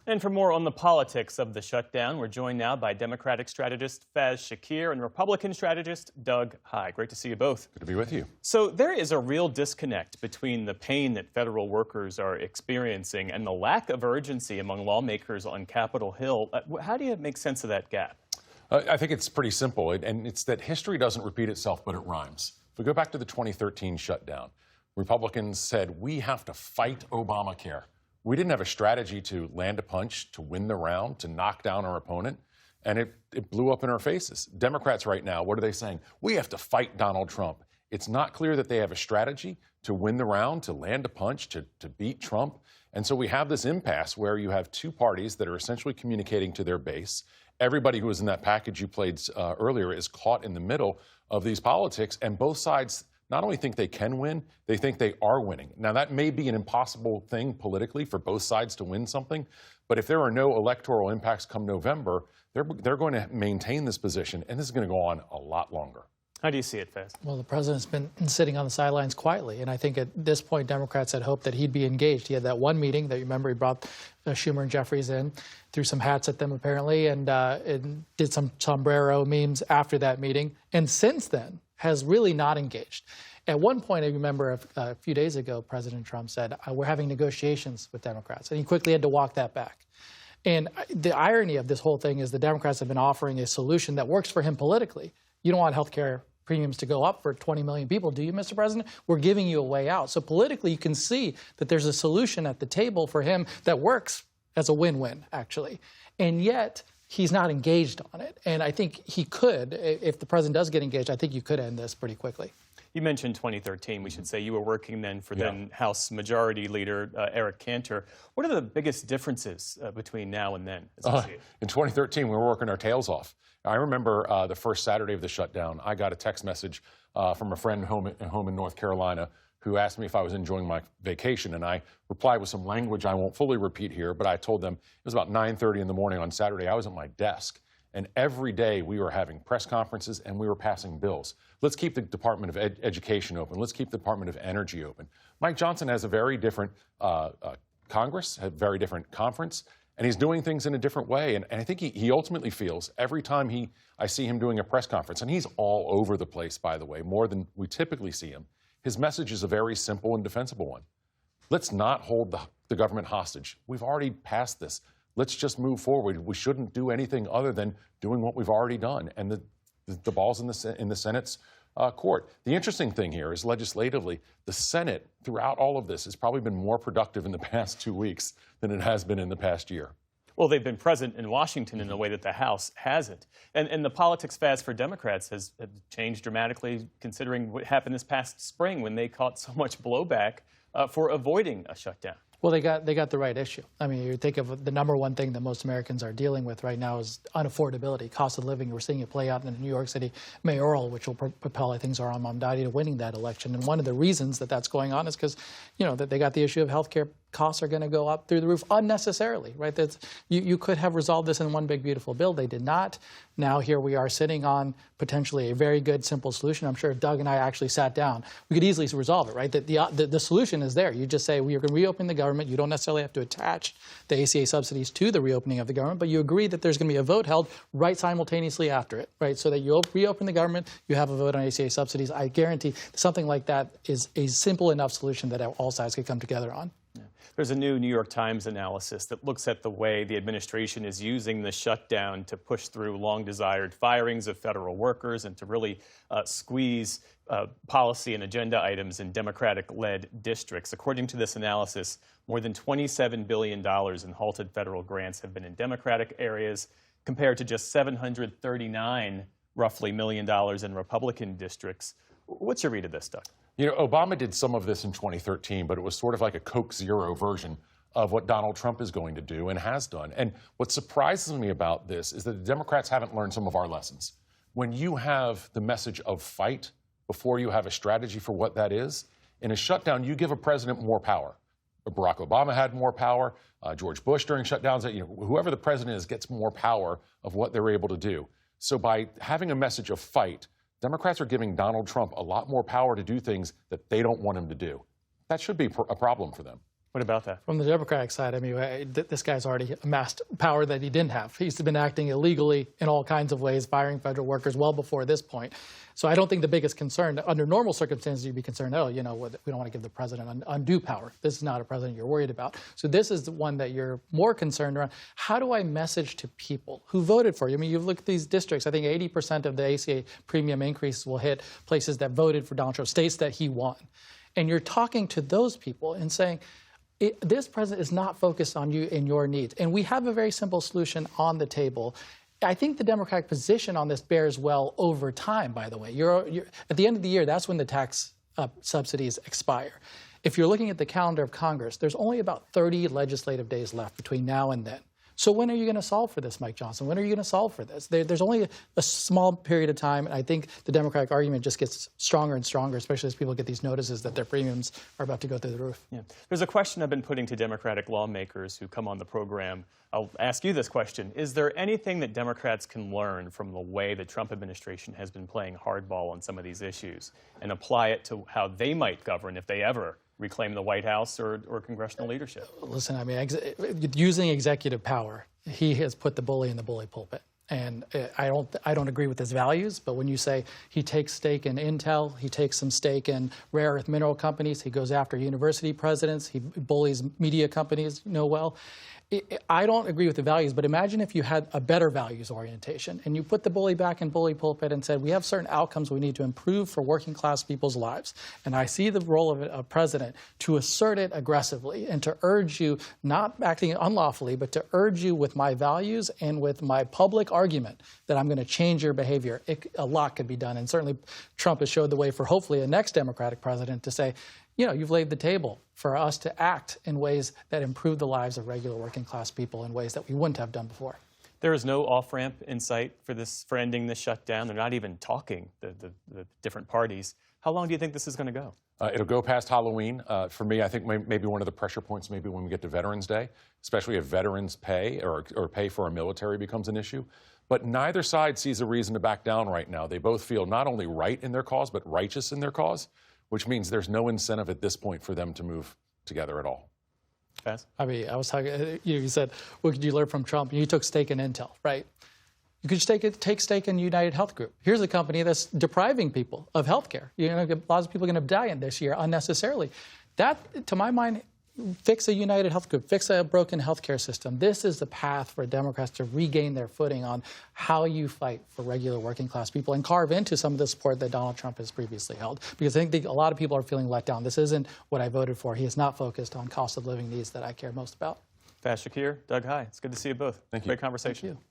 And for more on the politics of the shutdown, we're joined now by Democratic strategist Faz Shakir and Republican strategist Doug Heye. Great to see you both. Good to be with you. So there is a real disconnect between the pain that federal workers are experiencing and the lack of urgency among lawmakers on Capitol Hill. How do you make sense of that gap? I think it's pretty simple, and it's that history doesn't repeat itself, but it rhymes. If we go back to the 2013 shutdown, Republicans said, we have to fight Obamacare. We didn't have a strategy to land a punch, to win the round, to knock down our opponent, and it blew up in our faces. Democrats right now, what are they saying? We have to fight Donald Trump. It's not clear that they have a strategy to win the round, to land a punch, to beat Trump. And so we have this impasse where you have two parties that are essentially communicating to their base. Everybody who was in that package you played earlier is caught in the middle of these politics, and both sides not only think they can win, they think they are winning. Now, that may be an impossible thing politically for both sides to win something, but if there are no electoral impacts come November, they're going to maintain this position, and this is going to go on a lot longer. How do you see it, Faz? Well, the president's been sitting on the sidelines quietly, and I think at this point, Democrats had hoped that he'd be engaged. He had that one meeting that you remember he brought Schumer and Jeffries in, threw some hats at them apparently, and did some sombrero memes after that meeting, and since then has really not engaged. At one point, I remember a few days ago, President Trump said, we're having negotiations with Democrats, and he quickly had to walk that back. And the irony of this whole thing is the Democrats have been offering a solution that works for him politically. You don't want health care premiums to go up for 20 million people, do you, Mr. President? We're giving you a way out. So politically, you can see that there's a solution at the table for him that works as a win-win, actually. And yet, he's not engaged on it. And I think he could, if the president does get engaged, I think you could end this pretty quickly. You mentioned 2013. We should say you were working then for then House Majority Leader Eric Cantor. What are the biggest differences between now and then? In 2013, we were working our tails off. I remember the first Saturday of the shutdown, I got a text message from a friend home in North Carolina who asked me if I was enjoying my vacation, and I replied with some language I won't fully repeat here, but I told them it was about 9:30 in the morning on Saturday. I was at my desk, and every day we were having press conferences and we were passing bills. Let's keep the Department of Education open. Let's keep the Department of Energy open. Mike Johnson has a very different Congress, a very different conference, and he's doing things in a different way. And I think he ultimately feels every time I see him doing a press conference, and he's all over the place, by the way, more than we typically see him, his message is a very simple and defensible one. Let's not hold the government hostage. We've already passed this. Let's just move forward. We shouldn't do anything other than doing what we've already done. And the ball's in the Senate's court. The interesting thing here is legislatively, the Senate, throughout all of this, has probably been more productive in the past 2 weeks than it has been in the past year. Well, they've been present in Washington in a way that the House hasn't. And the politics Faz for Democrats has changed dramatically considering what happened this past spring when they caught so much blowback for avoiding a shutdown. Well, they got the right issue. I mean, you think of the number one thing that most Americans are dealing with right now is unaffordability, cost of living. We're seeing it play out in the New York City mayoral, which will propel, I think, Zohran Mamdani to winning that election. And one of the reasons that that's going on is because, that they got the issue of health care costs are going to go up through the roof unnecessarily, right? You could have resolved this in one big, beautiful bill. They did not. Now here we are sitting on potentially a very good, simple solution. I'm sure if Doug and I actually sat down, we could easily resolve it, right? The solution is there. You just say, we are going to reopen the government. You don't necessarily have to attach the ACA subsidies to the reopening of the government, but you agree that there's going to be a vote held right simultaneously after it, right? So that you reopen the government, you have a vote on ACA subsidies. I guarantee something like that is a simple enough solution that all sides could come together on. There's a new New York Times analysis that looks at the way the administration is using the shutdown to push through long-desired firings of federal workers and to really squeeze policy and agenda items in Democratic-led districts. According to this analysis, more than $27 billion in halted federal grants have been in Democratic areas, compared to just $739 roughly million in Republican districts. What's your read of this, Doug? Obama did some of this in 2013, but it was sort of like a Coke Zero version of what Donald Trump is going to do and has done. And what surprises me about this is that the Democrats haven't learned some of our lessons. When you have the message of fight before you have a strategy for what that is, in a shutdown, you give a president more power. Barack Obama had more power. George Bush during shutdowns, whoever the president is gets more power of what they're able to do. So by having a message of fight, Democrats are giving Donald Trump a lot more power to do things that they don't want him to do. That should be a problem for them. What about that? From the Democratic side, I mean, this guy's already amassed power that he didn't have. He's been acting illegally in all kinds of ways, firing federal workers well before this point. So I don't think the biggest concern, under normal circumstances, you'd be concerned, oh, you know, we don't want to give the president undue power. This is not a president you're worried about. So this is the one that you're more concerned around. How do I message to people who voted for you? I mean, you've looked at these districts. I think 80% of the ACA premium increase will hit places that voted for Donald Trump, states that he won. And you're talking to those people and saying, this president is not focused on you and your needs. And we have a very simple solution on the table. I think the Democratic position on this bears well over time, by the way. At the end of the year, that's when the tax subsidies expire. If you're looking at the calendar of Congress, there's only about 30 legislative days left between now and then. So when are you going to solve for this, Mike Johnson? When are you going to solve for this? There's only a small period of time, and I think the Democratic argument just gets stronger and stronger, especially as people get these notices that their premiums are about to go through the roof. Yeah. There's a question I've been putting to Democratic lawmakers who come on the program. I'll ask you this question. Is there anything that Democrats can learn from the way the Trump administration has been playing hardball on some of these issues and apply it to how they might govern if they ever reclaim the White House or congressional leadership? Listen, I mean, using executive power, he has put the bully in the bully pulpit. And I don't agree with his values, but when you say he takes stake in Intel, he takes some stake in rare earth mineral companies, he goes after university presidents, he bullies media companies, you know well. I don't agree with the values, but imagine if you had a better values orientation and you put the bully back in bully pulpit and said, we have certain outcomes we need to improve for working class people's lives. And I see the role of a president to assert it aggressively and to urge you, not acting unlawfully, but to urge you with my values and with my public argument that I'm going to change your behavior. A lot could be done. And certainly Trump has showed the way for hopefully a next Democratic president to say, you know, you've laid the table for us to act in ways that improve the lives of regular working class people in ways that we wouldn't have done before. There is no off-ramp in sight for ending this shutdown. They're not even talking, the different parties. How long do you think this is going to go? It'll go past Halloween. For me, I think maybe one of the pressure points maybe when we get to Veterans Day, especially if veterans pay or pay for our military becomes an issue. But neither side sees a reason to back down right now. They both feel not only right in their cause, but righteous in their cause, which means there's no incentive at this point for them to move together at all. Faz? I mean, I was talking, you said, what could you learn from Trump? You took stake in Intel, right? You could take stake in United Health Group. Here's a company that's depriving people of health care. You know, lots of people are going to die in this year unnecessarily. That, to my mind, fix a United Health Group, fix a broken healthcare system. This is the path for Democrats to regain their footing on how you fight for regular working class people and carve into some of the support that Donald Trump has previously held. Because I think a lot of people are feeling let down. This isn't what I voted for. He is not focused on cost of living needs that I care most about. Faz Shakir, Doug Heye, it's good to see you both. Thank you. Great conversation. Thank you.